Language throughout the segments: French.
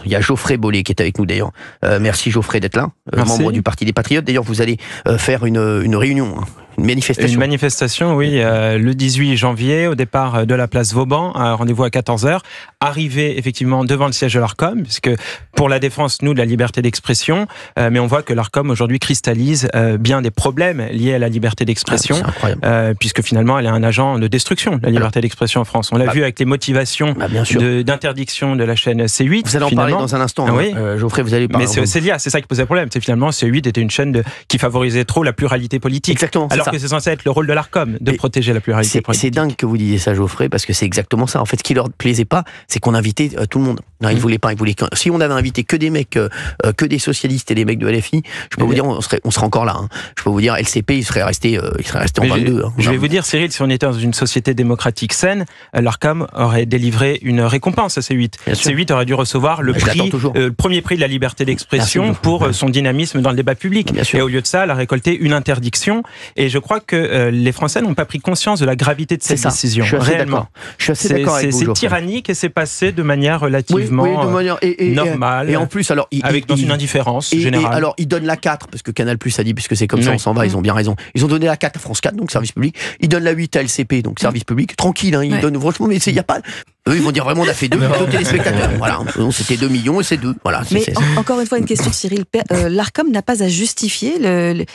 Il y a Geoffrey Bollé qui est avec nous d'ailleurs. Merci Geoffrey d'être là, membre du Parti des Patriotes. D'ailleurs, vous allez faire une réunion, une manifestation. Une manifestation, oui, le 18 janvier, au départ de la place Vauban, rendez-vous à 14h. Arrivé effectivement devant le siège de l'Arcom, puisque pour la défense, nous, de la liberté d'expression, mais on voit que l'Arcom aujourd'hui cristallise bien des problèmes liés à la liberté d'expression, puisque finalement elle est un agent de destruction de la liberté d'expression en France. On l'a vu avec les motivations d'interdiction de la chaîne C8. Vous allez en parler dans un instant, oui. Geoffrey, vous allez parler. Mais c'est ça qui posait problème, c'est finalement C8 était une chaîne qui favorisait trop la pluralité politique. Exactement. Alors que c'est censé être le rôle de l'Arcom, de protéger la pluralité politique. C'est dingue que vous disiez ça, Geoffrey, parce que c'est exactement ça. En fait, ce qui leur plaisait pas, c'est qu'on invitait tout le monde. Non, ils voulaient pas. Si on avait invité que des mecs, que des socialistes et des mecs de LFI, je peux vous dire, on serait encore là. Je peux vous dire, LCP, il serait resté en 22. Je vais vous dire, Cyril, si on était dans une société démocratique saine, l'Arcom aurait délivré une récompense à C8. C8 aurait dû recevoir le premier prix de la liberté d'expression pour son dynamisme dans le débat public. Et au lieu de ça, elle a récolté une interdiction. Et je crois que les Français n'ont pas pris conscience de la gravité de cette décision. Je suis assez d'accord avec vous. C'est tyrannique et c'est passé de manière relativement normale. Et en plus, alors, dans une indifférence générale. Et alors, ils donnent la 4, parce que Canal+ a dit, puisque c'est comme ça, on s'en va, ils ont bien raison. Ils ont donné la 4 à France 4, donc service public. Ils donnent la 8 à LCP, donc service public. Tranquille, ils donnent, franchement, mais il n'y a pas. Eux, ils vont dire vraiment, on a fait 2 millions de téléspectateurs. Voilà. C'était 2 millions et c'est 2. Voilà. Encore une fois, une question, Cyril. L'Arcom n'a pas à justifier les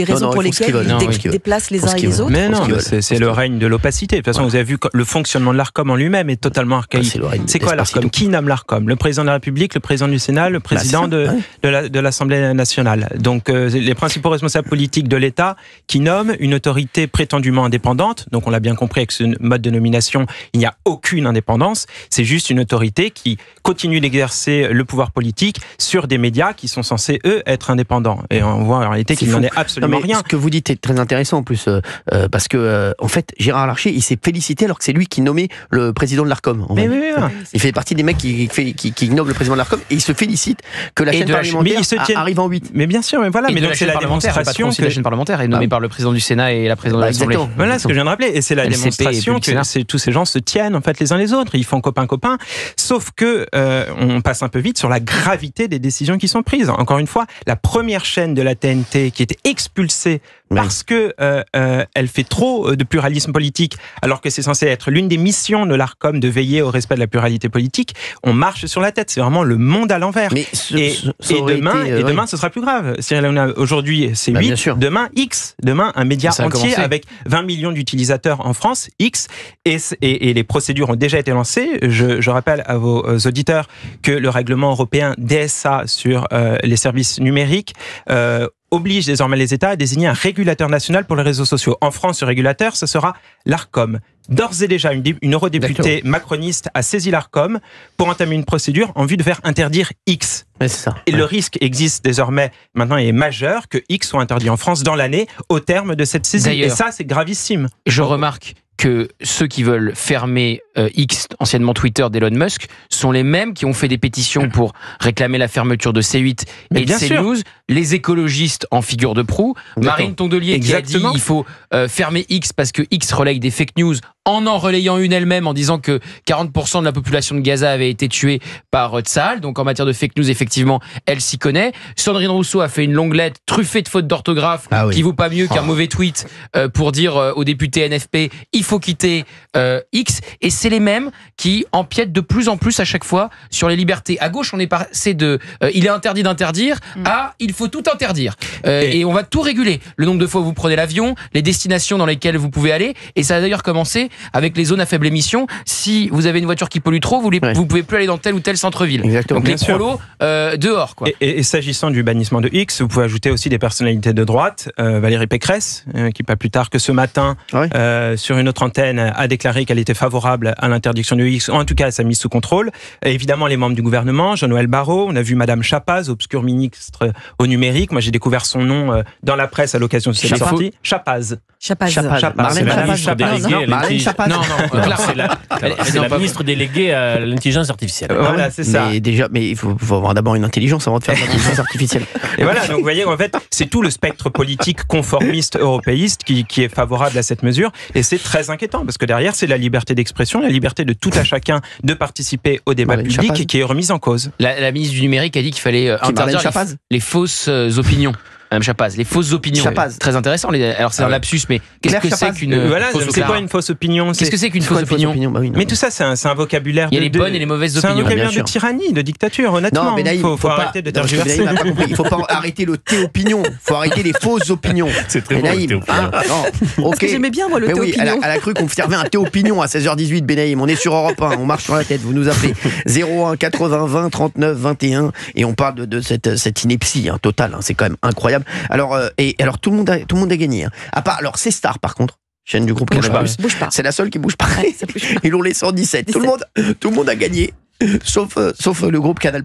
raisons pour lesquelles ils déplacent les uns et les autres. Mais non, c'est le règne de l'opacité. De toute façon, vous avez vu que le fonctionnement de l'Arcom en lui-même est totalement archaïque. C'est quoi l'Arcom? Qui nomme l'Arcom? Le président de la République, le président du Sénat, le président de l'Assemblée nationale. Donc, les principaux responsables politiques de l'État qui nomment une autorité prétendument indépendante. Donc, on l'a bien compris avec ce mode de nomination, il n'y a aucune indépendance. C'est juste une autorité qui continue d'exercer le pouvoir politique sur des médias qui sont censés, eux, être indépendants. Et on voit en réalité qu'il n'en est absolument rien. Ce que vous dites est très intéressant en plus, parce que, en fait, Gérard Larcher, il s'est félicité alors que c'est lui qui nommait le président de l'Arcom. Il fait partie des mecs qui nomment le président de l'Arcom et il se félicite que la chaîne parlementaire arrive en 8. Mais bien sûr, mais voilà. Mais donc c'est la démonstration que la chaîne parlementaire est nommée par le président du Sénat et la présidente de l'Assemblée. Voilà ce que je viens de rappeler. Et c'est la démonstration que tous ces gens se tiennent en fait les uns les autres. Ils font copain-copain. Sauf que on passe un peu vite sur la gravité des décisions qui sont prises. Encore une fois, la première chaîne de la TNT qui était expulsée parce que elle fait trop de pluralisme politique, alors que c'est censé être l'une des missions de l'Arcom de veiller au respect de la pluralité politique, on marche sur la tête. C'est vraiment le monde à l'envers. Et demain, ce sera plus grave. Aujourd'hui, c'est 8. Demain, X. Demain, un média entier avec 20 millions d'utilisateurs en France, X. Et les procédures ont déjà été lancées. Je rappelle à vos auditeurs que le règlement européen DSA sur les services numériques oblige désormais les États à désigner un régulateur national pour les réseaux sociaux. En France, ce régulateur, ce sera l'Arcom. D'ores et déjà, une eurodéputée macroniste a saisi l'Arcom pour entamer une procédure en vue de faire interdire X. Et le risque existe désormais, maintenant, est majeur que X soit interdit en France dans l'année au terme de cette saisie. Et ça, c'est gravissime. Je remarque que ceux qui veulent fermer X, anciennement Twitter d'Elon Musk, sont les mêmes qui ont fait des pétitions pour réclamer la fermeture de C8 et de CNews, les écologistes en figure de proue, Marine Tondelier qui a dit il faut fermer X parce que X relaye des fake news en relayant une elle-même en disant que 40% de la population de Gaza avait été tuée par Tsahal. Donc en matière de fake news, effectivement, elle s'y connaît. Sandrine Rousseau a fait une longue lettre truffée de fautes d'orthographe qui vaut pas mieux qu'un mauvais tweet pour dire aux députés NFP il faut quitter X. Et c'est les mêmes qui empiètent de plus en plus à chaque fois sur les libertés. À gauche, on est passé de il est interdit d'interdire à il faut tout interdire. Et on va tout réguler. Le nombre de fois où vous prenez l'avion, les destinations dans lesquelles vous pouvez aller. Et ça a d'ailleurs commencé avec les zones à faible émission. Si vous avez une voiture qui pollue trop, vous pouvez plus aller dans tel ou tel centre-ville. Exactement. Donc les prolos dehors. Quoi. Et s'agissant du bannissement de X, vous pouvez ajouter aussi des personnalités de droite. Valérie Pécresse, qui pas plus tard que ce matin, sur une autre antenne, a déclaré qu'elle était favorable à l'interdiction de X, ou en tout cas à sa mise sous contrôle. Et évidemment, les membres du gouvernement, Jean-Noël Barrot, on a vu Madame Chapaz, obscure ministre au numérique. Moi, j'ai découvert son nom dans la presse à l'occasion de cette sortie. Chapaz. Chapaz. Marlène Chapaz. Non, c'est la ministre déléguée à l'intelligence artificielle. Voilà, c'est ça. Mais il faut avoir d'abord une intelligence avant de faire de l'intelligence artificielle. Et voilà, donc vous voyez, en fait, c'est tout le spectre politique conformiste européiste qui est favorable à cette mesure, et c'est très inquiétant, parce que derrière, c'est la liberté d'expression, la liberté de tout à chacun de participer au débat public qui est remise en cause. La ministre du numérique a dit qu'il fallait interdire les fausses opinions. Madame Chapaz, les fausses opinions. Très intéressant. Alors c'est un lapsus, mais qu'est-ce que c'est qu'une fausse opinion ? C'est quoi une fausse opinion ? Qu'est-ce que c'est qu'une fausse opinion ? Mais tout ça, c'est un vocabulaire. Il y a les bonnes et les mauvaises opinions. C'est un vocabulaire de tyrannie, de dictature, honnêtement. Il faut arrêter de tergiverser. Il faut pas arrêter le thé-opinion. Il faut arrêter les fausses opinions. C'est très bon, le thé-opinion. Parce que j'aimais bien, moi, le thé-opinion. Elle a cru qu'on servait un thé-opinion à 16h18, Benaïm. On est sur Europe 1, on marche sur la tête. Vous nous appelez 01 80 20 39 21 et on parle de cette ineptie totale. C'est quand même incroyable. Alors tout le monde a gagné. À part, alors c'est Star par contre, chaîne du groupe Canal+. Bouge pas. C'est la seule qui bouge pas. Ils l'ont laissé en 17. Tout le monde a gagné. Sauf le groupe Canal+.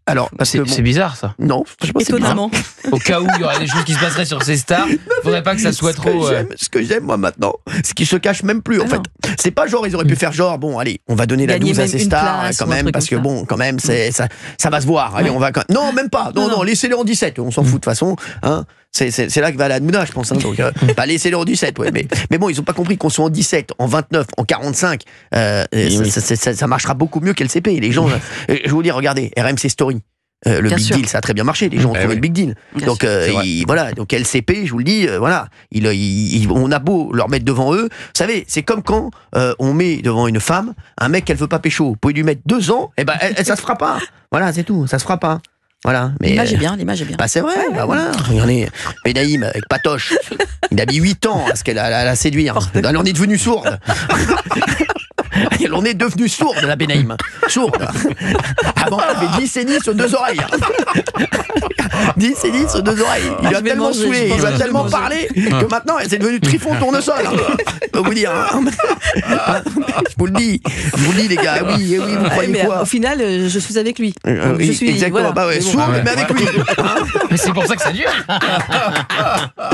Alors, c'est bizarre ça. Non, étonnamment. Au cas où il y aurait des choses qui se passeraient sur ces stars, faudrait pas que ça soit trop. Ce que j'aime moi maintenant, c'est qu'ils se cachent même plus en fait. C'est pas genre ils auraient pu faire genre bon allez, on va donner la 12 à ces stars quand même parce que bon quand même ça va se voir. Allez, on va non même pas. Non, laissez-les en 17, on s'en fout de toute façon, hein. C'est là que va la Hanouna, je pense. Donc, laissez-les en 17. Ouais. Mais bon, ils ont pas compris qu'on soit en 17, en 29, en 45. Ça marchera beaucoup mieux qu'LCP. Les gens, je vous dis, regardez, RMC Story. Le Big Deal, ça a très bien marché. Les gens ont trouvé le Big Deal. Donc, voilà. Donc, LCP, je vous le dis, voilà. On a beau leur mettre devant eux. Vous savez, c'est comme quand on met devant une femme un mec qu'elle veut pas pécho. Vous pouvez lui mettre 2 ans, et ben, ça se fera pas. Voilà, c'est tout. Ça se fera pas. Voilà, mais l'image est bien. Bah c'est vrai, voilà. Regardez, Benaïm avec Patoche, il a mis 8 ans à ce qu'elle a séduire. Elle en est devenue sourde. Elle en est devenue sourde, la Benaïm. Sourde. Avant, elle avait 10 et 10 aux 2 oreilles. 10 et 10 aux 2 oreilles. Il lui a tellement saoulé, il lui a tellement parlé que maintenant, c'est devenu Trifon tournesol. Je peux vous dire. Je vous le dis, les gars. Oui, vous croyez quoi ? Au final, je suis avec lui. Je suis exactement. Bah ouais, sourd, mais avec lui. Mais c'est pour ça que ça dure. À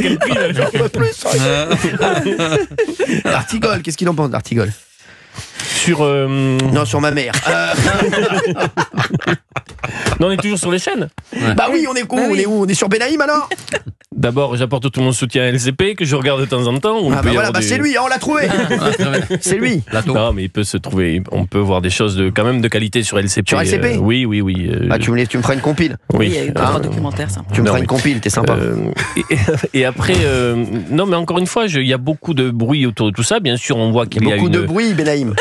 quel prix là, j'en peux plus. D'Artigol, qu'est-ce qu'il en pense d'Artigol ? Non, sur ma mère. Non, on est toujours sur les chaînes. Bah oui, on est où ? On est sur Benaïm alors ? D'abord, j'apporte tout mon soutien à LCP, que je regarde de temps en temps. C'est lui, on l'a trouvé. C'est lui. Non, mais il peut se trouver. On peut voir des choses quand même de qualité sur LCP. Sur LCP ? Oui. Tu me feras une compile. Oui, il y a eu un documentaire, ça. Tu me feras une compile, t'es sympa. Et après, non, mais encore une fois, il y a beaucoup de bruit autour de tout ça. Bien sûr, on voit qu'il y a beaucoup de bruit, Benaïm.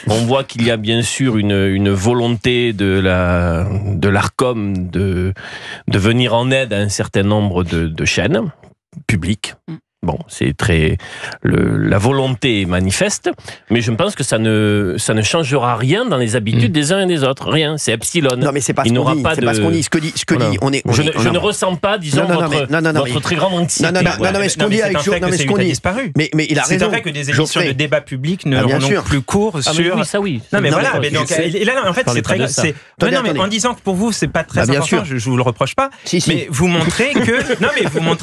On voit qu'il y a bien sûr une volonté de l'Arcom de venir en aide à un certain nombre de chaînes publiques. Bon, c'est la volonté est manifeste, mais je pense que ça ne changera rien dans les habitudes des uns et des autres. Rien, c'est epsilon. Non, mais c'est pas ce qu'on dit. C'est pas ce qu'on dit. Ce que dit, je ne ressens pas, disons, votre très grande anxiété. Non, mais ce qu'on dit avec Joe, ce qu'on dit disparu. Mais il a raison. C'est vrai que des émissions de débat public ne n'ont plus court sur. Oui, ça oui. Non, mais voilà. Et là, en fait, c'est très. Non, mais en disant que pour vous, c'est pas très important, je vous le reproche pas. Mais vous montrez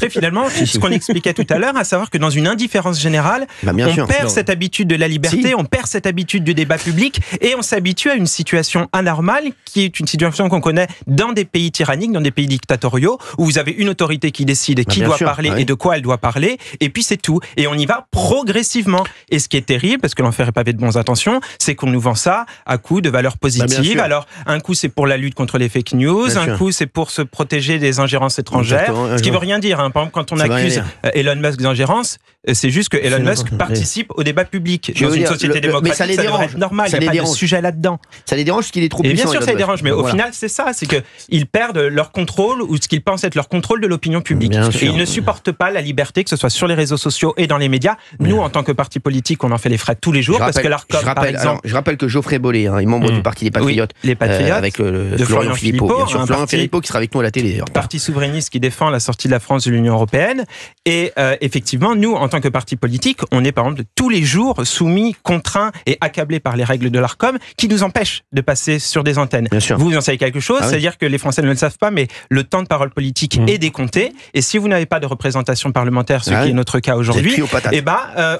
finalement ce qu'on expliquait tout à l'heure, à savoir que dans une indifférence générale, on perd cette habitude de la liberté, on perd cette habitude du débat public et on s'habitue à une situation anormale qui est une situation qu'on connaît dans des pays tyranniques, dans des pays dictatoriaux, où vous avez une autorité qui décide qui doit parler et de quoi elle doit parler, et puis c'est tout. Et on y va progressivement. Et ce qui est terrible, parce que l'enfer est pavé de bonnes intentions, c'est qu'on nous vend ça à coup de valeurs positives. Alors, un coup c'est pour la lutte contre les fake news, un coup c'est pour se protéger des ingérences étrangères, ce qui veut rien dire. Par exemple, quand on accuse Elon Musk d'ingérence, c'est juste que Elon Musk participe au débat public dans une société démocratique. Ça les dérange. C'est normal, il n'y a pas de sujet là-dedans. Ça les dérange parce qu'il est trop puissant. Et bien sûr, ça les dérange, mais au final, c'est ça, c'est qu'ils perdent leur contrôle ou ce qu'ils pensent être leur contrôle de l'opinion publique. Et ils ne supportent pas la liberté, que ce soit sur les réseaux sociaux et dans les médias. Nous, en tant que parti politique, on en fait les frais tous les jours parce que l'Arcom, par exemple. Je rappelle que Geoffrey Bollé, est membre du Parti des Patriotes. Les Patriotes. Avec Florian Philippot. Florian Philippot qui sera avec nous à la télé. Parti souverainiste qui défend la sortie de la France de l'Union européenne. Et effectivement, nous, en en tant que parti politique, on est par exemple tous les jours soumis, contraints et accablés par les règles de l'Arcom qui nous empêchent de passer sur des antennes. Vous en savez quelque chose, c'est-à-dire que les Français ne le savent pas, mais le temps de parole politique est décompté. Et si vous n'avez pas de représentation parlementaire, ce qui est notre cas aujourd'hui,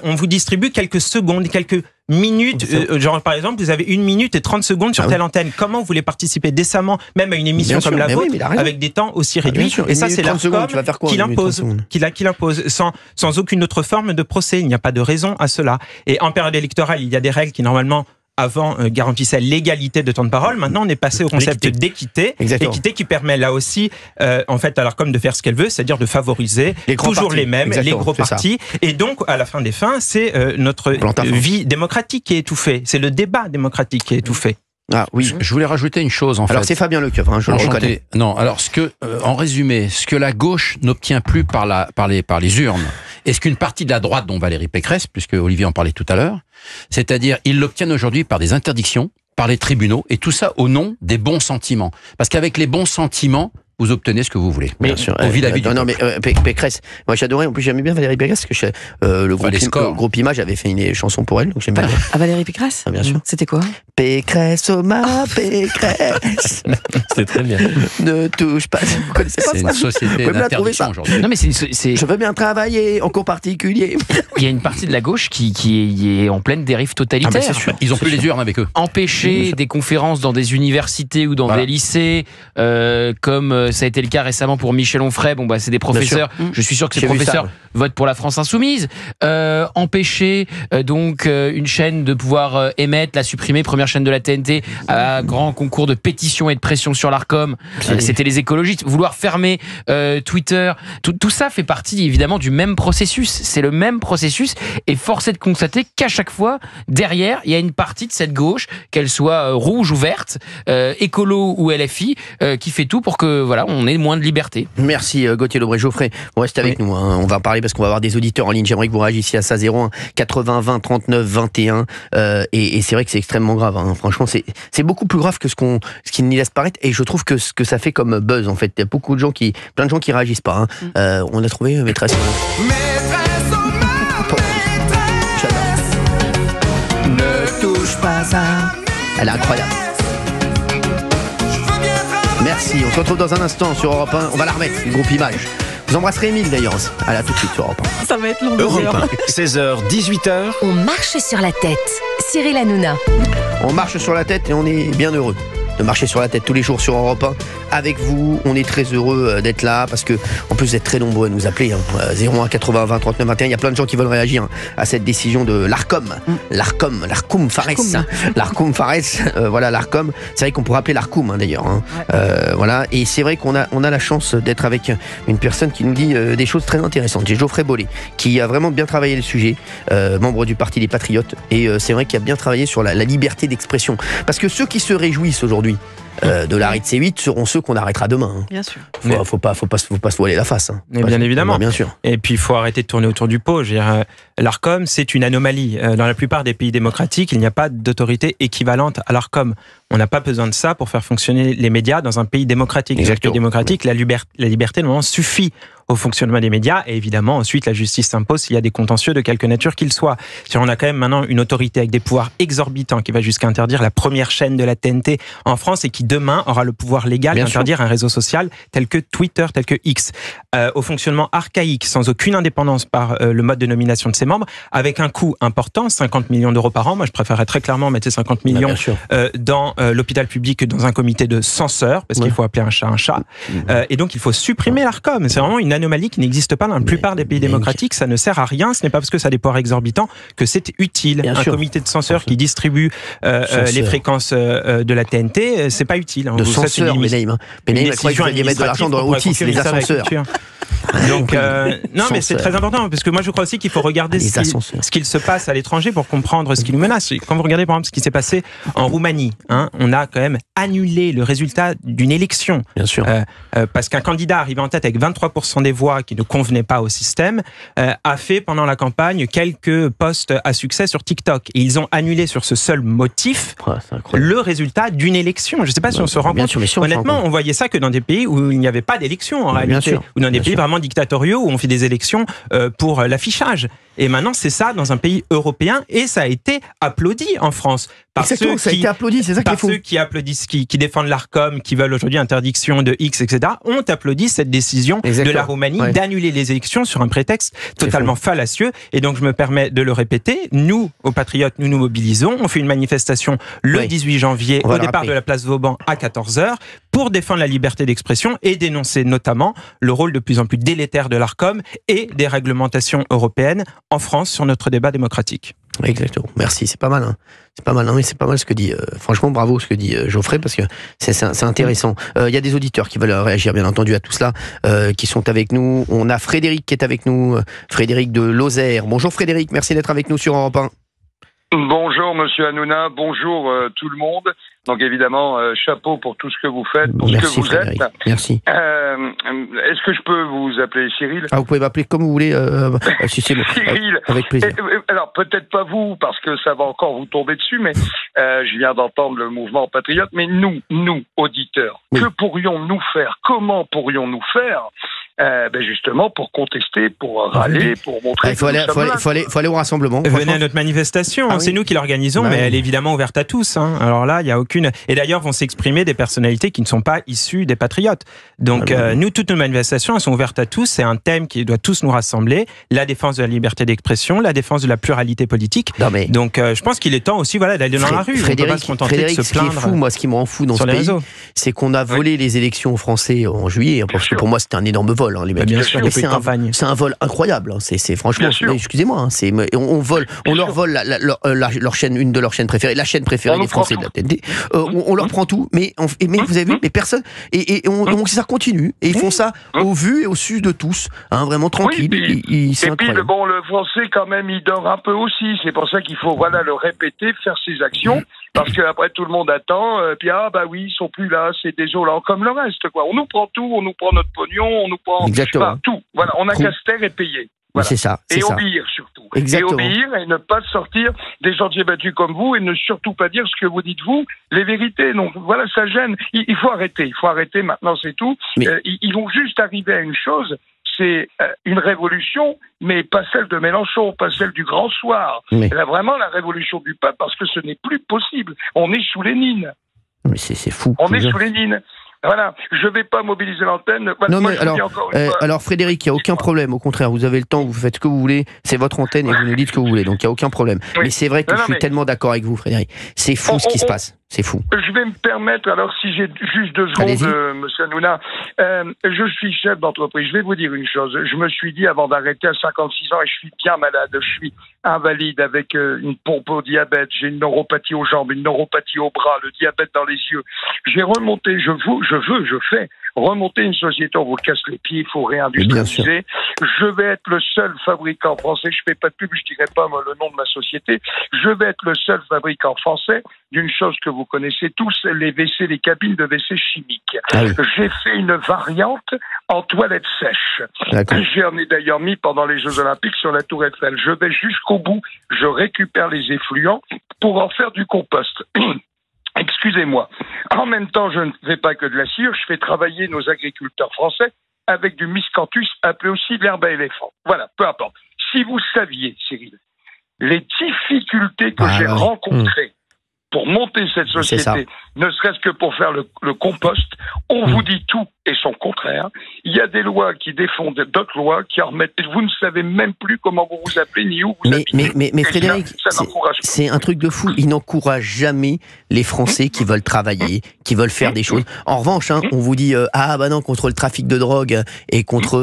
on vous distribue quelques secondes, quelques minutes, genre par exemple, vous avez 1 minute et 30 secondes sur telle antenne. Comment vous voulez participer décemment, même à une émission comme la vôtre, avec des temps aussi réduits? Et ça, c'est l'Arcom qui l'impose, sans aucune autre forme de procès. Il n'y a pas de raison à cela. Et en période électorale, il y a des règles qui normalement avant garantissait l'égalité de temps de parole. Maintenant, on est passé au concept d'équité. Équité qui permet là aussi, en fait, à l'Arcom de faire ce qu'elle veut, c'est-à-dire de favoriser toujours les mêmes, les gros partis. Et donc, à la fin des fins, c'est notre vie démocratique qui est étouffée. C'est le débat démocratique qui est étouffé. Ah oui, je voulais rajouter une chose en fait. Alors c'est Fabien Lecoeuvre, je le reconnais. Non, alors en résumé, ce que la gauche n'obtient plus par les urnes, et ce qu'une partie de la droite, dont Valérie Pécresse, puisque Olivier en parlait tout à l'heure, c'est-à-dire ils l'obtiennent aujourd'hui par des interdictions, par les tribunaux, et tout ça au nom des bons sentiments. Parce qu'avec les bons sentiments, vous obtenez ce que vous voulez. Bien sûr. Pécresse. Moi, j'adorais. En plus, j'aimais bien Valérie Pécresse parce que le groupe Image avait fait une chanson pour elle, donc j'aime bien. Ah, Valérie Pécresse. Bien sûr. C'était quoi? Pécresse, oh ma Pécresse. C'était très bien. Ne touche pas. Vous connaissez pas ça? C'est une société d'interdiction aujourd'hui. Non, mais je veux bien travailler, en cours particulier. Il y a une partie de la gauche qui est en pleine dérive totalitaire. C'est sûr. Ils ont plus les urnes avec eux. Empêcher des conférences dans des universités ou dans des lycées, comme ça a été le cas récemment pour Michel Onfray. Bon, c'est des professeurs. Je suis sûr que ces professeurs votent pour la France Insoumise. Empêcher donc une chaîne de pouvoir émettre, la supprimer, première chaîne de la TNT, à grand concours de pétition et de pression sur l'Arcom. C'était les écologistes. Vouloir fermer Twitter, tout ça fait partie évidemment du même processus. C'est le même processus et force est de constater qu'à chaque fois, derrière, il y a une partie de cette gauche, qu'elle soit rouge ou verte, écolo ou LFI, qui fait tout pour que on ait moins de liberté. Merci Gauthier Lebret-Geoffrey. Vous restez avec nous. On va parler parce qu'on va avoir des auditeurs en ligne. J'aimerais que vous réagissiez à ça. 01 80 20 39 21. Et c'est vrai que c'est extrêmement grave. Franchement, c'est beaucoup plus grave que ce qu'il n'y laisse paraître. Et je trouve que ce que ça fait comme buzz, en fait. Il y a beaucoup de gens plein de gens qui réagissent pas. On a trouvé maîtresse. Maîtresse, ne touche pas ça. Elle est incroyable. Merci, on se retrouve dans un instant sur Europe 1. On va la remettre, le groupe Image. Vous embrasserez Émile d'ailleurs. Allez, à tout de suite sur Europe 1. Ça va être long. Europe 1, 16h, 18h. On marche sur la tête. Cyril Hanouna. On marche sur la tête et on est bien heureux de marcher sur la tête tous les jours sur Europe 1 avec vous. On est très heureux d'être là parce que, en plus, vous êtes très nombreux à nous appeler. 01 80 20 39 21. Il y a plein de gens qui veulent réagir à cette décision de l'Arcom. L'Arcom Fares. L'Arcom Fares. Voilà, l'Arcom. C'est vrai qu'on pourrait appeler l'Arcom d'ailleurs. Voilà. Et c'est vrai qu'on a la chance d'être avec une personne qui nous dit des choses très intéressantes. J'ai Geoffrey Bollet qui a vraiment bien travaillé le sujet, membre du Parti des Patriotes. Et c'est vrai qu'il a bien travaillé sur la liberté d'expression. Parce que ceux qui se réjouissent aujourd'hui de l'arrêt de C8 seront ceux qu'on arrêtera demain. Bien sûr. Faut pas se voiler la face. Mais bien évidemment. Bien sûr. Et puis il faut arrêter de tourner autour du pot. Je veux dire, l'Arcom, c'est une anomalie. Dans la plupart des pays démocratiques, il n'y a pas d'autorité équivalente à l'Arcom. On n'a pas besoin de ça pour faire fonctionner les médias dans un pays démocratique. Dans un pays démocratique, la liberté normalement suffit au fonctionnement des médias et évidemment ensuite la justice s'impose s'il y a des contentieux de quelque nature qu'ils soient. On a quand même maintenant une autorité avec des pouvoirs exorbitants qui va jusqu'à interdire la première chaîne de la TNT en France et qui demain aura le pouvoir légal d'interdire un réseau social tel que Twitter, tel que X, au fonctionnement archaïque, sans aucune indépendance par le mode de nomination de ses membres, avec un coût important, 50 millions d'euros par an. Moi je préférerais très clairement mettre ces 50 millions dans l'hôpital public dans un comité de censeurs, parce qu'il faut appeler un chat un chat. Et donc il faut supprimer l'Arcom. C'est vraiment une anomalie qui n'existe pas dans la plupart des pays démocratiques. Ça ne sert à rien. Ce n'est pas parce que ça a des pouvoirs exorbitants que c'est utile. Un comité de censeurs qui distribue les fréquences de la TNT, c'est pas utile. De censeurs, Benaïm. Benaïm, il faut mettre de l'argent dans l'outil, c'est les ascenseurs. Donc, non, mais c'est très important, parce que moi je crois aussi qu'il faut regarder ce qu'il se passe à l'étranger pour comprendre ce qui nous menace. Quand vous regardez par exemple ce qui s'est passé en Roumanie, on a quand même annulé le résultat d'une élection. Bien sûr. Parce qu'un candidat arrivé en tête avec 23% des voix qui ne convenaient pas au système a fait pendant la campagne quelques posts à succès sur TikTok. Et ils ont annulé sur ce seul motif le résultat d'une élection. Je ne sais sais pas si on se rend compte. Honnêtement, on voyait ça que dans des pays où il n'y avait pas d'élection en réalité, ou dans des pays vraiment dictatoriaux où on fait des élections pour l'affichage. Et maintenant, c'est ça dans un pays européen, et ça a été applaudi en France. Par ceux qui applaudissent, qui défendent l'Arcom, qui veulent aujourd'hui interdiction de X, etc., ont applaudi cette décision de la Roumanie d'annuler les élections sur un prétexte totalement fallacieux. Et donc, je me permets de le répéter, nous, aux Patriotes, nous nous mobilisons. On fait une manifestation le 18 janvier au départ de la place Vauban à 14h pour défendre la liberté d'expression et dénoncer notamment le rôle de plus en plus délétère de l'Arcom et des réglementations européennes en France sur notre débat démocratique. Exactement. Merci, c'est pas mal. Hein. C'est pas mal. Non, mais c'est pas mal ce que dit. Franchement, bravo ce que dit Geoffrey, parce que c'est intéressant. Il y a des auditeurs qui veulent réagir, bien entendu, à tout cela, qui sont avec nous. On a Frédéric qui est avec nous, Frédéric de Lozère. Bonjour Frédéric, merci d'être avec nous sur Europe 1. Bonjour Monsieur Hanouna, bonjour tout le monde. Donc évidemment, chapeau pour tout ce que vous faites, pour Merci, ce que vous Frédéric. êtes. Merci. Est-ce que je peux vous appeler Cyril ? Vous pouvez m'appeler comme vous voulez. Si c'est bon. Cyril. Avec plaisir. Alors peut-être pas vous, parce que ça va encore vous tomber dessus, mais je viens d'entendre le mouvement patriote. Mais nous, auditeurs, que pourrions-nous faire ? Comment pourrions-nous faire ? Justement pour contester, pour râler, pour montrer. Il faut aller au rassemblement. Venez à notre manifestation, c'est nous qui l'organisons, mais elle est évidemment ouverte à tous. Hein. Alors là, il y a aucune. Et d'ailleurs, vont s'exprimer des personnalités qui ne sont pas issues des patriotes. Donc nous, toutes nos manifestations, elles sont ouvertes à tous. C'est un thème qui doit tous nous rassembler. La défense de la liberté d'expression, la défense de la pluralité politique. Donc je pense qu'il est temps aussi, d'aller dans la rue. Frédéric, on peut pas se contenter de se plaindre. Ce qui est fou, moi, ce qui me rend fou dans ce pays, c'est qu'on a volé les élections aux Français en juillet, parce que pour moi, c'était un énorme vol. Les mecs. Bien sûr, c'est un vol incroyable. C'est franchement, excusez-moi, on leur vole leur chaîne, une de leurs chaînes préférées, la chaîne préférée des Français de la TNT. On leur prend tout, mais vous avez vu, mais personne. Et ça continue. Et ils font ça au vu et au su de tous, vraiment tranquille. Et puis le Français quand même, il dort un peu aussi. C'est pour ça qu'il faut le répéter, faire ses actions. Parce qu'après tout le monde attend, puis ils sont plus là, c'est désolant, comme le reste, quoi. On nous prend tout, on nous prend notre pognon, on nous prend tout. Voilà, on a qu'à se taire et payer. Voilà. C'est ça. Et obéir surtout. Exactement. Et obéir et ne pas sortir des sentiers battus comme vous et ne surtout pas dire ce que vous dites vous, les vérités. Donc voilà, ça gêne. Il faut arrêter maintenant, c'est tout. Mais... ils vont juste arriver à une chose, c'est une révolution, mais pas celle de Mélenchon, pas celle du Grand Soir. Là, vraiment la révolution du peuple, parce que ce n'est plus possible. On est sous Lénine. Mais c'est fou. On est sous Lénine. Voilà, je ne vais pas mobiliser l'antenne. Alors Frédéric, il n'y a aucun problème. Au contraire, vous avez le temps, vous faites ce que vous voulez. C'est votre antenne et vous nous dites ce que vous voulez. Donc il n'y a aucun problème. Mais c'est vrai que je suis tellement d'accord avec vous, Frédéric. C'est fou ce qui se passe. C'est fou. Je vais me permettre, alors si j'ai juste 2 secondes, Monsieur Hanouna, je suis chef d'entreprise. Je vais vous dire une chose. Je me suis dit, avant d'arrêter à 56 ans, et je suis bien malade, je suis invalide avec une pompe au diabète, j'ai une neuropathie aux jambes, une neuropathie au bras, le diabète dans les yeux. J'ai remonté, je fais remonter une société, on vous casse les pieds, il faut réindustrialiser. Je vais être le seul fabricant français, je fais pas de pub, je dirai pas le nom de ma société, je vais être le seul fabricant français d'une chose que vous connaissez tous, les WC, les cabines de WC chimiques. J'ai fait une variante en toilette sèche. J'en ai d'ailleurs mis pendant les Jeux Olympiques sur la Tour Eiffel. Je vais jusqu'au bout, je récupère les effluents pour en faire du compost. Excusez-moi. En même temps, je ne fais pas que de la cire, je fais travailler nos agriculteurs français avec du miscanthus, appelé aussi l'herbe à éléphant. Voilà, peu importe. Si vous saviez, Cyril, les difficultés que j'ai rencontrées pour monter cette société, ne serait-ce que pour faire le compost, on vous dit tout et son contraire. Il y a des lois qui défendent d'autres lois qui en remettent. Vous ne savez même plus comment vous vous appelez ni où vous habitez. Mais Frédéric, c'est un truc de fou. Il n'encourage jamais les Français qui veulent travailler, qui veulent faire des choses. En revanche, on vous dit non, contre le trafic de drogue et contre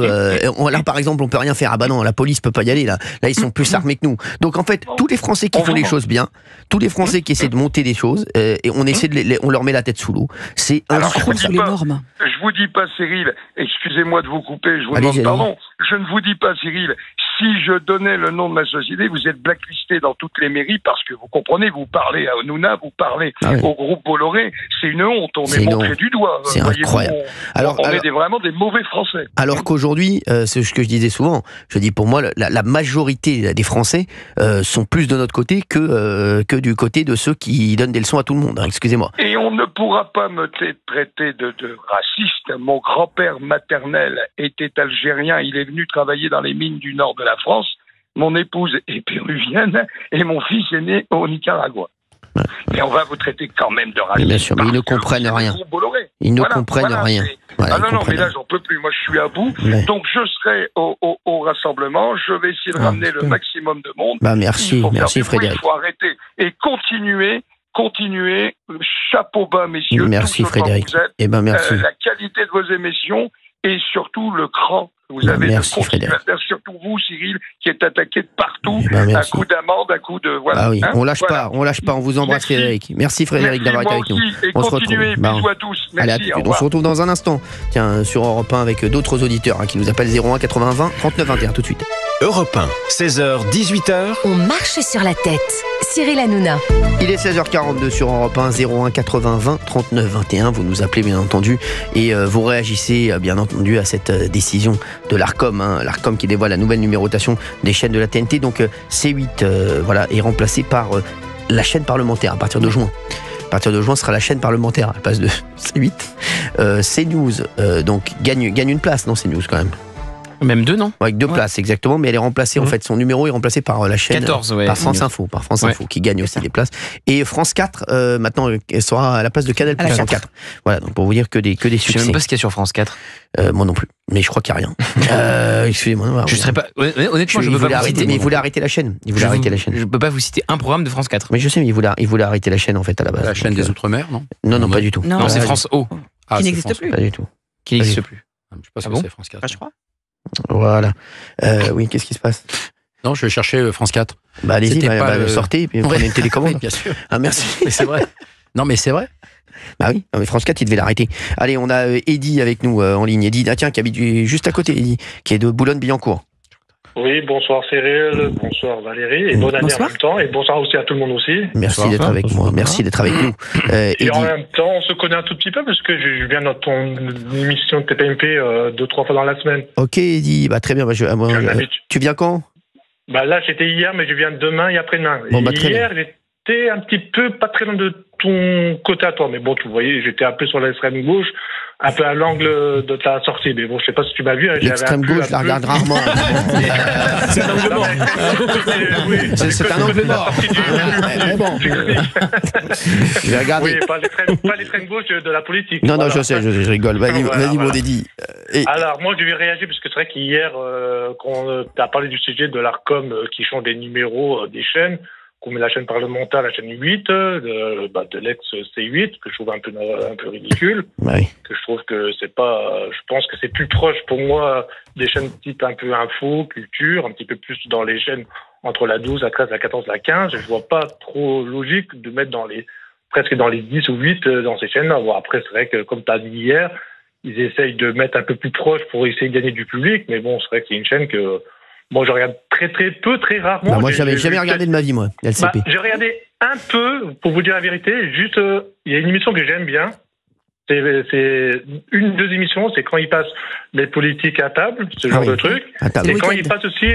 là par exemple on peut rien faire. Non, la police peut pas y aller là ils sont plus armés que nous. Donc en fait tous les Français qui font les choses bien, tous les Français qui essaient de monter des choses et on essaie on leur met la tête sous l'eau. C'est énorme. Je vous dis pas, Cyril, excusez-moi de vous couper, je vous demande pardon. Je ne vous dis pas, Cyril, si je donnais le nom de ma société, vous êtes blacklisté dans toutes les mairies parce que vous comprenez, vous parlez à Hanouna, vous parlez au groupe Bolloré, c'est une honte, on est montré du doigt. C'est incroyable. On est vraiment des mauvais Français. Alors qu'aujourd'hui, c'est ce que je disais souvent, je dis pour moi, la majorité des Français sont plus de notre côté que du côté de ceux qui donnent des leçons à tout le monde, hein, excusez-moi. Et on ne pourra pas me traiter de raciste. Mon grand-père maternel était algérien, il est venu travailler dans les mines du nord de la France. Mon épouse est péruvienne et mon fils est né au Nicaragua. Mais on va vous traiter quand même de raciste. Bien sûr, mais ils ne comprennent rien. Ils ne comprennent rien. Voilà, non, mais là, j'en peux plus. Moi, je suis à bout. Donc, je serai au rassemblement. Je vais essayer de ramener le maximum de monde. Merci Frédéric. Il faut arrêter et continuer. Chapeau bas, messieurs. Merci Frédéric. Merci. La qualité de vos émissions et surtout le cran. Vous avez merci Frédéric. Surtout vous, Cyril, qui êtes attaqué de partout, un coup d'amende, un coup de... Voilà. Ah oui, on lâche pas, on vous embrasse Frédéric. Merci Frédéric d'avoir été avec nous. On se retrouve. Bisous à tous. Merci, on se retrouve dans un instant. Tiens, sur Europe 1 avec d'autres auditeurs qui nous appellent 01 80 20 39 21 tout de suite. Europe 1, 16h, 18h. On marche sur la tête. Cyril Hanouna. Il est 16h42 sur Europe 1, 01 80 20 39 21. Vous nous appelez bien entendu et vous réagissez bien entendu à cette décision de l'Arcom. L'Arcom qui dévoile la nouvelle numérotation des chaînes de la TNT. Donc C8 est remplacé par la chaîne parlementaire à partir de juin. À partir de juin, ce sera la chaîne parlementaire à la place de C8. CNews donc gagne une place, non CNews quand même. Même deux, non? Avec deux places, exactement, mais elle est remplacée, en fait, son numéro est remplacé par la chaîne 14, par France Info, qui gagne aussi des places. Et France 4, maintenant, elle sera à la place de Canal Plus 104. Voilà, donc pour vous dire que des succès. Je sais même pas ce qu'il y a sur France 4. Moi non plus, mais je crois qu'il n'y a rien. Excusez-moi. Je serais pas. Honnêtement, je peux pas vous citer. Mais il voulait arrêter la chaîne. Je peux pas vous citer un programme de France 4. Mais je sais, mais il voulait arrêter la chaîne, en fait, à la base. La chaîne des Outre-mer, non? Non, pas du tout. Non, c'est France O. Qui n'existe plus. Pas du tout. Qui n'existe plus. Je sais pas si c'est France 4. Je crois. Voilà. Oui, qu'est-ce qui se passe? Non, je vais chercher France 4. Allez-y, sortez et puis prenez une télécommande. Oui, bien sûr. Ah, merci. Mais c'est vrai. Non, mais c'est vrai. Bah oui, mais France 4, il devait l'arrêter. Allez, on a Eddy avec nous en ligne. Eddy, tiens, qui habite juste à côté, Eddy, qui est de Boulogne-Billancourt. Oui, bonsoir Cyril, bonsoir Valérie, et bonne année en même temps, et bonsoir aussi à tout le monde aussi. Merci d'être avec moi, merci d'être avec nous. Et en même temps, on se connaît un tout petit peu, parce que je viens dans ton émission de TPMP 2-3 fois dans la semaine. Ok, Eddy, très bien. Tu viens quand? Là, j'étais hier, mais je viens demain et après-demain. Hier, j'étais un petit peu pas très loin de ton côté à toi, mais bon, tu voyais, j'étais un peu sur l'extrême gauche, un peu à l'angle de ta sortie, mais bon, je sais pas si tu m'as vu. L'extrême gauche, je la regarde rarement. C'est un angle mort. C'est un angle mort. Mais bon. Je vais regarder. Oui, pas l'extrême gauche de la politique. Non, je sais, je rigole. Vas-y, mon Eddy. Alors, moi, je vais réagir, parce que c'est vrai qu'hier, quand tu as parlé du sujet de l'Arcom qui change des numéros des chaînes, qu'on met la chaîne parlementaire, la chaîne 8, de l'ex-C8, que je trouve un peu ridicule. Oui. Que je trouve que c'est pas, je pense que c'est plus proche pour moi des chaînes type un peu info, culture, un petit peu plus dans les chaînes entre la 12, la 13, la 14, la 15. Je vois pas trop logique de mettre presque dans les 10 ou 8 dans ces chaînes-là. Bon, après, c'est vrai que, comme tu as dit hier, ils essayent de mettre un peu plus proche pour essayer de gagner du public, mais bon, c'est vrai que c'est une chaîne que, moi, je regarde très rarement. Moi, j'avais jamais regardé de ma vie, moi, LCP. J'ai regardé un peu, pour vous dire la vérité. Juste, il y a une émission que j'aime bien. C'est deux émissions. C'est quand ils passent les politiques à table, ce genre de truc. Et quand ils passent aussi,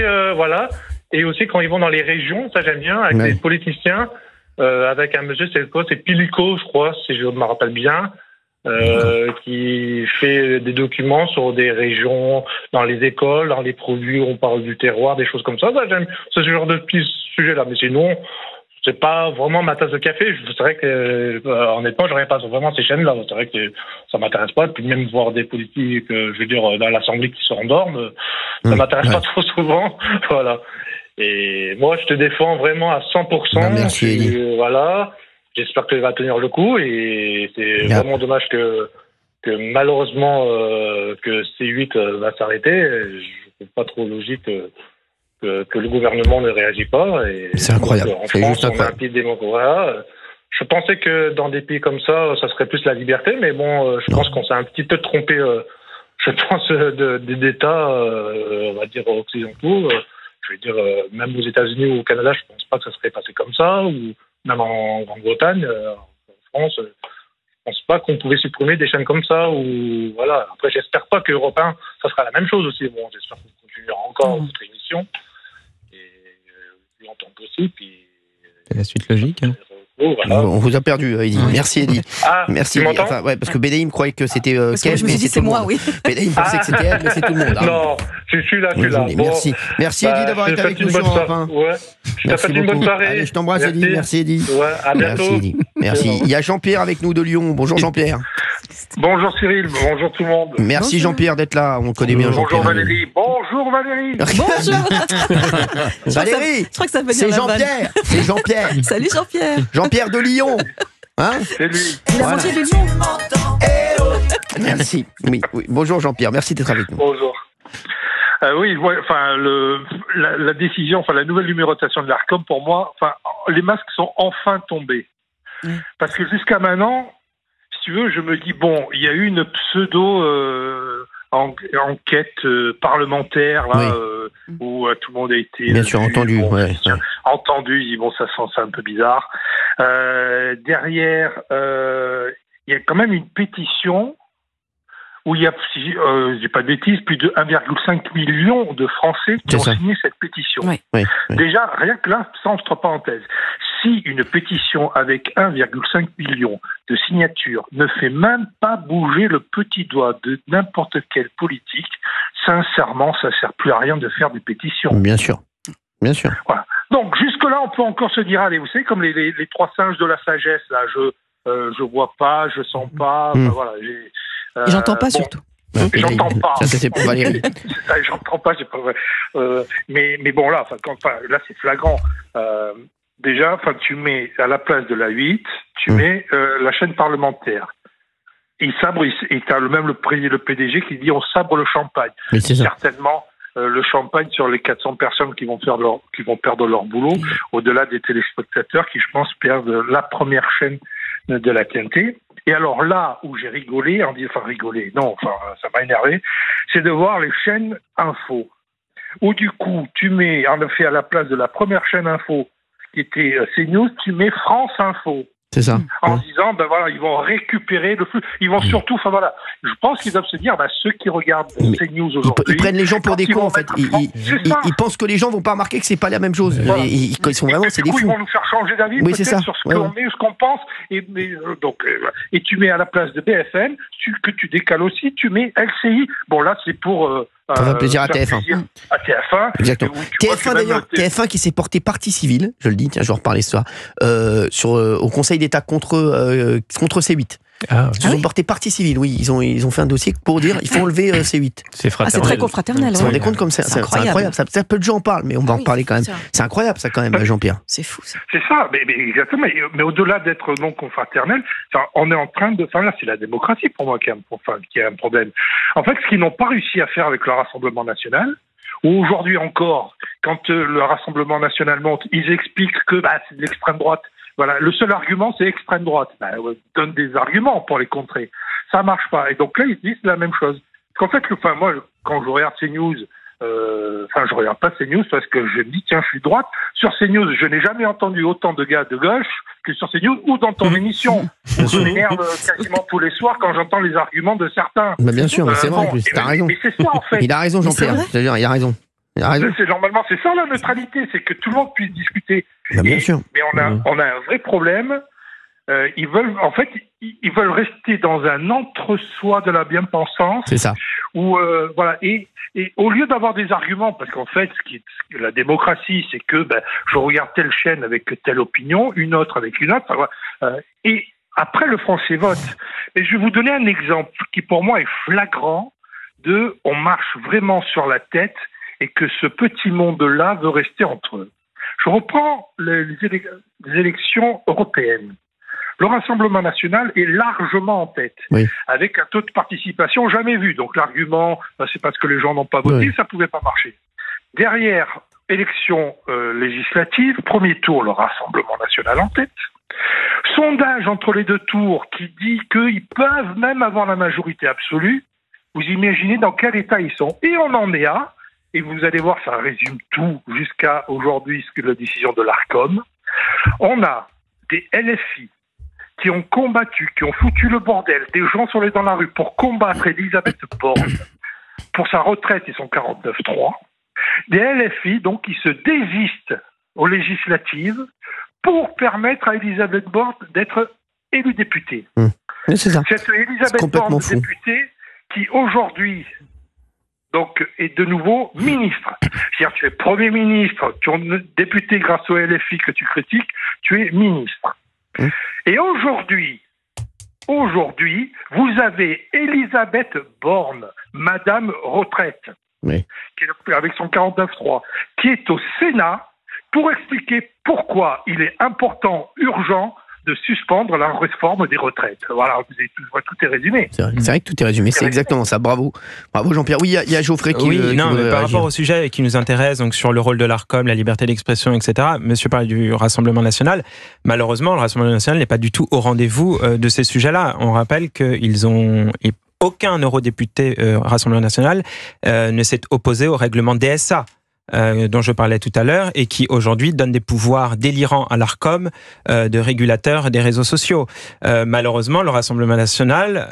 et aussi quand ils vont dans les régions, ça j'aime bien, avec les politiciens, avec un monsieur, c'est Pilico, je crois, si je me rappelle bien. Qui fait des documents sur des régions, dans les écoles, dans les produits, on parle du terroir, des choses comme ça. J'aime ce genre de petits sujets-là. Mais sinon, c'est pas vraiment ma tasse de café. C'est vrai que, honnêtement, je regarde pas vraiment ces chaînes-là. C'est vrai que ça m'intéresse pas. Puis même voir des politiques, je veux dire, dans l'Assemblée qui se rendorment, ça m'intéresse pas trop souvent. Voilà. Et moi, je te défends vraiment à 100%. Merci. Voilà. J'espère que tu vas tenir le coup, et c'est vraiment dommage que malheureusement que C8 va s'arrêter. Je trouve pas trop logique que le gouvernement ne réagit pas. C'est incroyable. En France, on a un pays démocratique. Je pensais que dans des pays comme ça serait plus la liberté, mais bon, je pense qu'on s'est un petit peu trompé. Je pense d'États, on va dire occidentaux. je veux dire, même aux États-Unis ou au Canada, je pense pas que ça serait passé comme ça, ou même en Grande-Bretagne, en France, je pense pas qu'on pouvait supprimer des chaînes comme ça, ou voilà. Après, j'espère pas qu'Europe 1, ça sera la même chose aussi. Bon, j'espère qu'on continuera encore votre émission, et plus longtemps possible, puis... C'est la suite logique, hein. Voilà. On vous a perdu, Eddy. Merci, Eddy. Merci, Eddy. Enfin, ouais, parce que BDI me croyait que c'était Kev, mais c'est moi, oui. BDI me pensait que c'était elle, mais c'est tout le monde. Hein. Non, je suis là. Merci. Merci, Eddy, d'avoir été avec nous sur Europe 1. Ouais. Je t'ai fait une bonne soirée. Allez, je t'embrasse, Eddy. Merci, Eddy. Ouais, à bientôt. Merci, Eddy. Merci. Il y a Jean-Pierre avec nous de Lyon. Bonjour, Jean-Pierre. Bonjour, Cyril. Bonjour, tout le monde. Merci, Jean-Pierre, d'être là. On connaît bien Jean-Pierre. Bonjour, Valérie. Bonjour, Valérie. Bonjour. Valérie. Je crois que ça veut dire c'est Jean-Pierre. C'est Jean-Pierre. Salut, Jean-Pierre. Jean-Pierre de Lyon. Hein? C'est lui. Il a mangé de Lyon. Merci. Oui. Bonjour Jean-Pierre, merci d'être avec nous. Bonjour. Oui, enfin la décision, enfin la nouvelle numérotation de l'Arcom, pour moi, enfin les masques sont enfin tombés. Parce que jusqu'à maintenant, si tu veux, je me dis bon, il y a eu une pseudo enquête parlementaire là, où tout le monde a été bien sûr entendu. Entendu, dit bon, ça sent un peu bizarre. Derrière, il y a quand même une pétition où il y a, si j'ai pas de bêtises, plus de 1,5 million de Français qui ont signé cette pétition. Oui. Déjà, rien que là, ça entre parenthèses. Si une pétition avec 1,5 million de signatures ne fait même pas bouger le petit doigt de n'importe quel politique, sincèrement, ça sert plus à rien de faire des pétitions. Bien sûr. Voilà. Donc, jusque-là, on peut encore se dire, allez, vous savez, comme les trois singes de la sagesse, là, je vois pas, je sens pas, voilà, j'entends pas surtout. J'entends pas. Ça, c'est pour Valérie. J'entends pas, c'est pas vrai. Mais bon, là, là, c'est flagrant. Déjà, tu mets à la place de la 8, tu mets la chaîne parlementaire. Il sabre, et t'as le PDG qui dit on sabre le champagne. Mais c'est ça. Certainement, le champagne sur les 400 personnes qui vont perdre leur boulot, au-delà des téléspectateurs qui, je pense, perdent la première chaîne de la TNT. Et alors là où j'ai rigolé, ça m'a énervé, c'est de voir les chaînes info. Où du coup, tu mets, en effet, à la place de la première chaîne info, qui était CNews, tu mets France Info. C'est ça. En se disant, ils vont récupérer le flux. Ils vont surtout, je pense qu'ils doivent se dire, ceux qui regardent CNews aujourd'hui. Ils prennent les gens pour des cons, en fait. Ils pensent que les gens vont pas remarquer que c'est pas la même chose. Voilà. Ils sont vraiment, c'est des fous. Ils vont nous faire changer d'avis, peut-être sur ce qu'on met, ce qu'on pense. Et tu mets à la place de BFM, que tu décales aussi, tu mets LCI. Bon, là, c'est pour. Ça fait plaisir à TF1. À TF1. Exactement. TF1 d'ailleurs, TF1 qui s'est porté partie civile, je le dis, tiens, je vais en reparler ce soir, au Conseil d'État contre C8. Ils ont porté partie civile, oui. Ils ont fait un dossier pour dire il faut enlever C8. C'est très confraternel. Vous vous rendez compte comme c'est incroyable. Ça, peu de gens en parlent, mais on va en parler quand même. C'est incroyable ça quand même, Jean-Pierre. C'est fou ça. C'est ça, mais exactement. Mais au-delà d'être non confraternel, on est en train de. Là, c'est la démocratie pour moi qui a un problème. En fait, ce qu'ils n'ont pas réussi à faire avec le Rassemblement national, ou aujourd'hui encore, quand le Rassemblement national monte, ils expliquent que c'est de l'extrême droite. Voilà, le seul argument, c'est extrême droite. Donne des arguments pour les contrer. Ça marche pas. Et donc là, ils disent la même chose. Qu'en fait, moi, quand je regarde CNews, je regarde pas CNews parce que je me dis, tiens, je suis de droite. Sur CNews, je n'ai jamais entendu autant de gars de gauche que sur CNews ou dans ton émission. Je m'énerve quasiment tous les soirs quand j'entends les arguments de certains. Bien sûr, mais c'est vrai en plus. T'as raison. Mais c'est ça, en fait. Il a raison, Jean-Pierre. C'est-à-dire, il a raison. Normalement, c'est ça la neutralité, c'est que tout le monde puisse discuter. Bien sûr. Mais on a un vrai problème. Ils veulent rester dans un entre-soi de la bien-pensance. C'est ça. Où et au lieu d'avoir des arguments, parce qu'en fait, la démocratie, c'est que je regarde telle chaîne avec telle opinion, une autre avec une autre, et après le Français vote. Et je vais vous donner un exemple qui pour moi est flagrant on marche vraiment sur la tête. Et que ce petit monde-là veut rester entre eux. Je reprends les élections européennes. Le Rassemblement national est largement en tête, avec un taux de participation jamais vu. Donc l'argument, c'est parce que les gens n'ont pas voté, ça ne pouvait pas marcher. Derrière, élections législatives, premier tour, le Rassemblement national en tête. Sondage entre les deux tours qui dit qu'ils peuvent même avoir la majorité absolue. Vous imaginez dans quel état ils sont. Et on en est à et vous allez voir, ça résume tout jusqu'à aujourd'hui, la décision de l'ARCOM. On a des LFI qui ont combattu, qui ont foutu le bordel, des gens sont allés dans la rue pour combattre Elisabeth Borne pour sa retraite et son 49.3. Des LFI, donc, qui se désistent aux législatives pour permettre à Elisabeth Borne d'être élue députée. C'est ça. Cette Elisabeth Borne députée qui, aujourd'hui, donc, est de nouveau ministre. C'est-à-dire, tu es Premier ministre, tu es député grâce au LFI que tu critiques, tu es ministre. Et aujourd'hui, vous avez Elisabeth Borne, Madame Retraite, qui est avec son 49.3, qui est au Sénat pour expliquer pourquoi il est important, urgent, de suspendre la réforme des retraites. Voilà, tout est résumé. C'est vrai que tout est résumé, c'est exactement ça. Bravo Jean-Pierre. Oui, il y a Geoffrey qui mais par rapport au sujet qui nous intéresse, donc sur le rôle de l'ARCOM, la liberté d'expression, etc. Monsieur parle du Rassemblement national. Malheureusement, le Rassemblement national n'est pas du tout au rendez-vous de ces sujets-là. On rappelle qu'ils ont... Aucun eurodéputé Rassemblement national ne s'est opposé au règlement DSA. Dont je parlais tout à l'heure et qui aujourd'hui donne des pouvoirs délirants à l'ARCOM de régulateur des réseaux sociaux. Malheureusement, le Rassemblement national,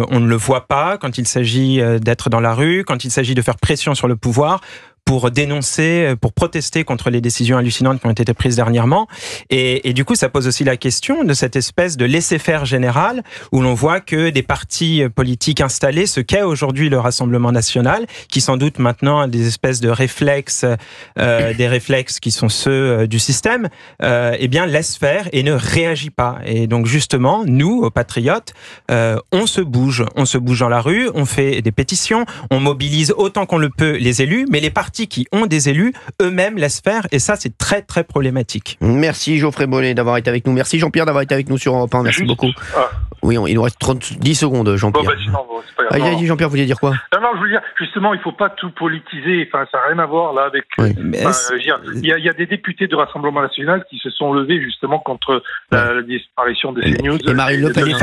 on ne le voit pas quand il s'agit d'être dans la rue, quand il s'agit de faire pression sur le pouvoir pour dénoncer, pour protester contre les décisions hallucinantes qui ont été prises dernièrement. Et du coup, ça pose aussi la question de cette espèce de laisser-faire général où l'on voit que des partis politiques installés, ce qu'est aujourd'hui le Rassemblement national, qui sans doute maintenant a des espèces de réflexes, des réflexes qui sont ceux du système, eh bien laisse faire et ne réagit pas. Et donc justement, nous, patriotes, on se bouge dans la rue, on fait des pétitions, on mobilise autant qu'on le peut les élus, mais les partis qui ont des élus, eux-mêmes laissent faire, et ça, c'est très, très problématique. Merci Geoffrey Bonnet d'avoir été avec nous. Merci Jean-Pierre d'avoir été avec nous sur Europe 1. Merci beaucoup. Oui, il nous reste 10 secondes, Jean-Pierre. C'est pas grave. Allez, Jean-Pierre, vous vouliez dire quoi ? Non, je veux dire, justement, il ne faut pas tout politiser. Enfin, ça n'a rien à voir là avec... Il y a des députés du Rassemblement national qui se sont levés justement contre la disparition de CNews. Et Marine Le Pen.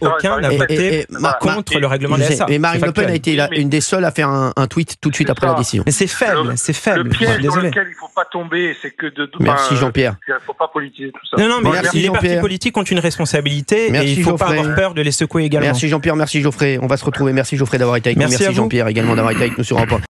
Aucun n'a voté contre le règlement de DSA. Et Marine Le Pen a été une des seules à faire un tweet tout de suite après la décision. Mais c'est faible. Le piège dans lequel il ne faut pas tomber, c'est que Merci Jean-Pierre. Il ne faut pas politiser tout ça. Non, mais les partis politiques ont une responsabilité et il ne faut pas avoir peur de les secouer également. Merci Jean-Pierre, merci Geoffrey. On va se retrouver. Merci Geoffrey d'avoir été avec nous. Merci Jean-Pierre également d'avoir été avec nous sur Europe 1.